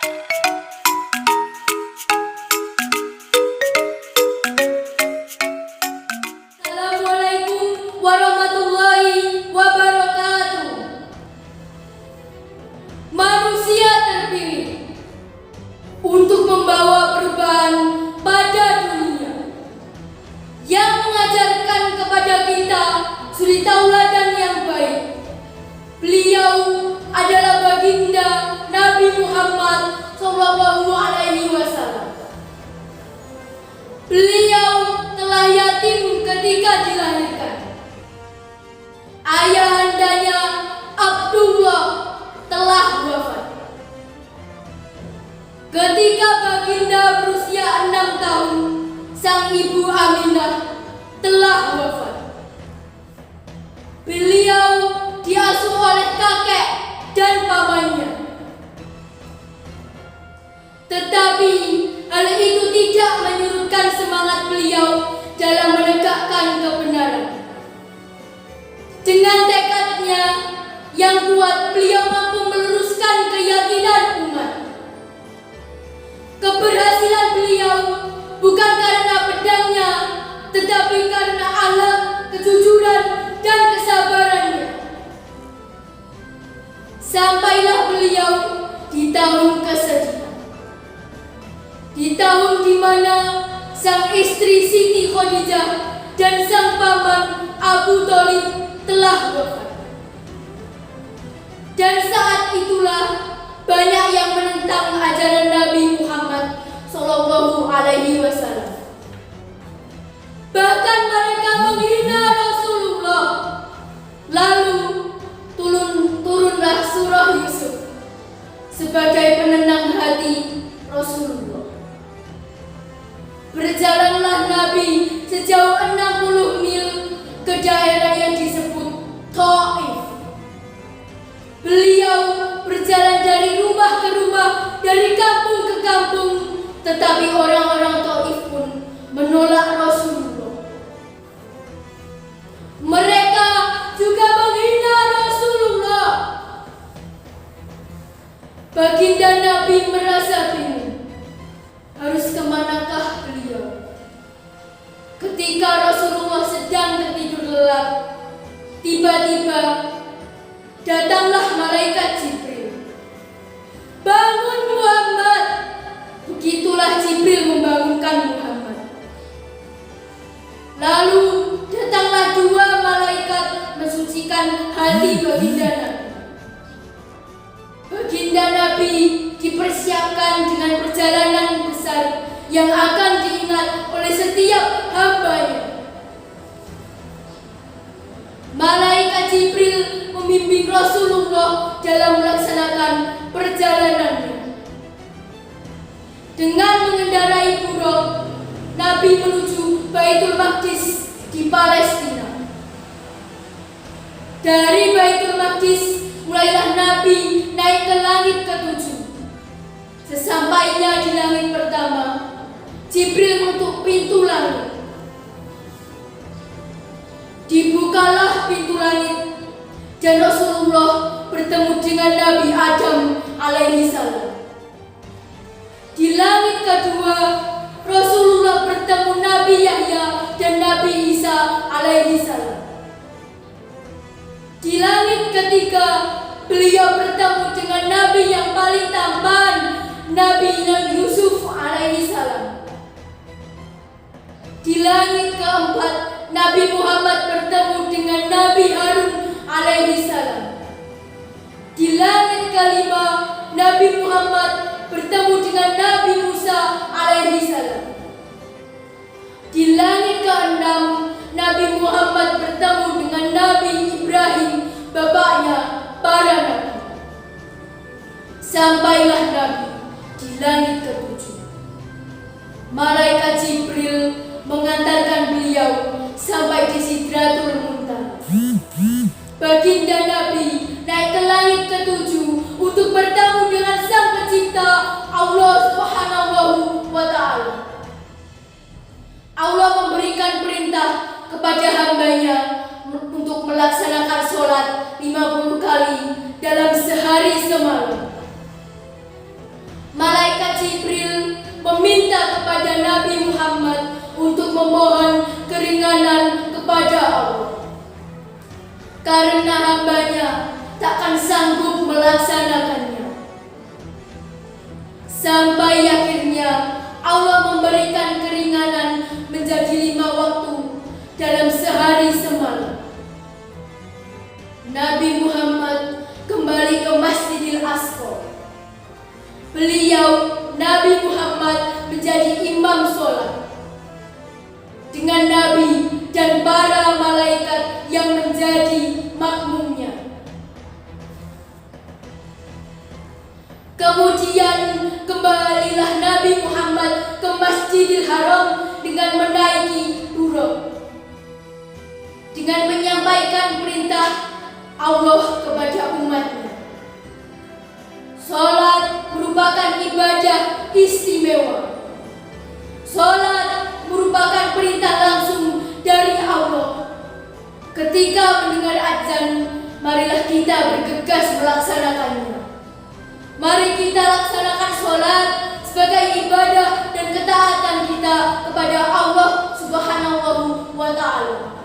Assalamualaikum warahmatullahi wabarakatuh. Manusia terpilih untuk membawa perubahan pada dunia, yang mengajarkan kepada kita suri tauladan yang baik. Beliau adalah baginda Nabi Muhammad SAW. Beliau telah yatim ketika dilahirkan. Ayahandanya Abdullah telah wafat. Ketika baginda berusia 6 tahun, sang ibu Aminah telah wafat. Beliau diasuh oleh kakek dan pamannya. Tetapi hal itu tidak menyurutkan semangat beliau dalam menegakkan kebenaran. Dengan tekadnya yang kuat, beliau mampu meluruskan keyakinan umat. Keberhasilan beliau bukan karena pedangnya, tetapi karena akhlak, kejujuran, dan kesabarannya. Sampailah beliau di tahun kesedihan, di tahun di mana sang istri Siti Khadijah dan sang paman Abu Thalib telah wafat. Dan saat itulah banyak yang menentang ajaran Nabi Muhammad SAW. Bahkan mereka menghina Rasulullah. Lalu turunlah surah Yusuf sebagai penenang hati Rasulullah. Berjalanlah Nabi sejauh 60 mil ke daerah yang disebut Taif. Beliau berjalan dari rumah ke rumah, dari kampung ke kampung, tetapi orang-orang Taif pun menolak Rasulullah. Mereka juga menghina Rasulullah. Baginda Nabi merasa bingung, harus kemanakah beliau? Ketika Rasulullah sedang tertidur lelap, tiba-tiba datanglah malaikat Jibril. "Bangun Muhammad!" Begitulah Jibril membangunkan Muhammad. Lalu datanglah 2 malaikat mensucikan hati baginda Nabi. Baginda Nabi dipersiapkan dengan perjalanan besar yang akan diingat oleh setiap hambanya. Malaikat Jibril membimbing Rasulullah dalam melaksanakan perjalanannya. Dengan mengendarai buruk, Nabi menuju Baitul Maqdis di Palestina. Dari Baitul Maqdis mulailah Nabi naik ke langit ke-7. Sesampainya di langit pertama, Jibril mengetuk pintu langit. Dibukalah pintu langit dan Rasulullah bertemu dengan Nabi Adam alaihissalam. Di langit kedua, Rasulullah bertemu Nabi Yahya dan Nabi Isa alaihissalam. Di langit ketiga, beliau bertemu dengan Nabi yang paling tampan, Nabi Yusuf alaihissalam. Di langit keempat, Nabi Muhammad bertemu dengan Nabi Harun alaihissalam. Di langit kelima, Nabi Muhammad bertemu dengan Nabi Musa alaihissalam. Di langit keenam, Nabi Muhammad bertemu dengan Nabi Ibrahim, bapaknya para nabi. Sampailah Nabi di langit ke-7. Malaikat Jibril mengantarkan beliau sampai di Sidratul Muntaha. Baginda Nabi naik ke langit ke-7 untuk bertemu dengan Sang Pencipta Allah Subhanahu wa Ta'ala. Allah memberikan perintah kepada hambanya untuk melaksanakan sholat 50 kali dalam sehari semalam. Jibril meminta kepada Nabi Muhammad untuk memohon keringanan kepada Allah, karena hambanya takkan sanggup melaksanakannya. Sampai akhirnya Allah memberikan keringanan menjadi 5 waktu dalam sehari semalam. Nabi Muhammad kembali ke Masjidil Aqsa. Beliau, Nabi Muhammad, menjadi imam sholat dengan Nabi dan para malaikat yang menjadi makmumnya. Kemudian kembalilah Nabi Muhammad ke Masjidil Haram dengan menaiki buruk, dengan menyampaikan perintah Allah kepada umatnya. Salat merupakan ibadah istimewa. Salat merupakan perintah langsung dari Allah. Ketika mendengar azan, marilah kita bergegas melaksanakannya. Mari kita laksanakan salat sebagai ibadah dan ketaatan kita kepada Allah Subhanahu wa Ta'ala.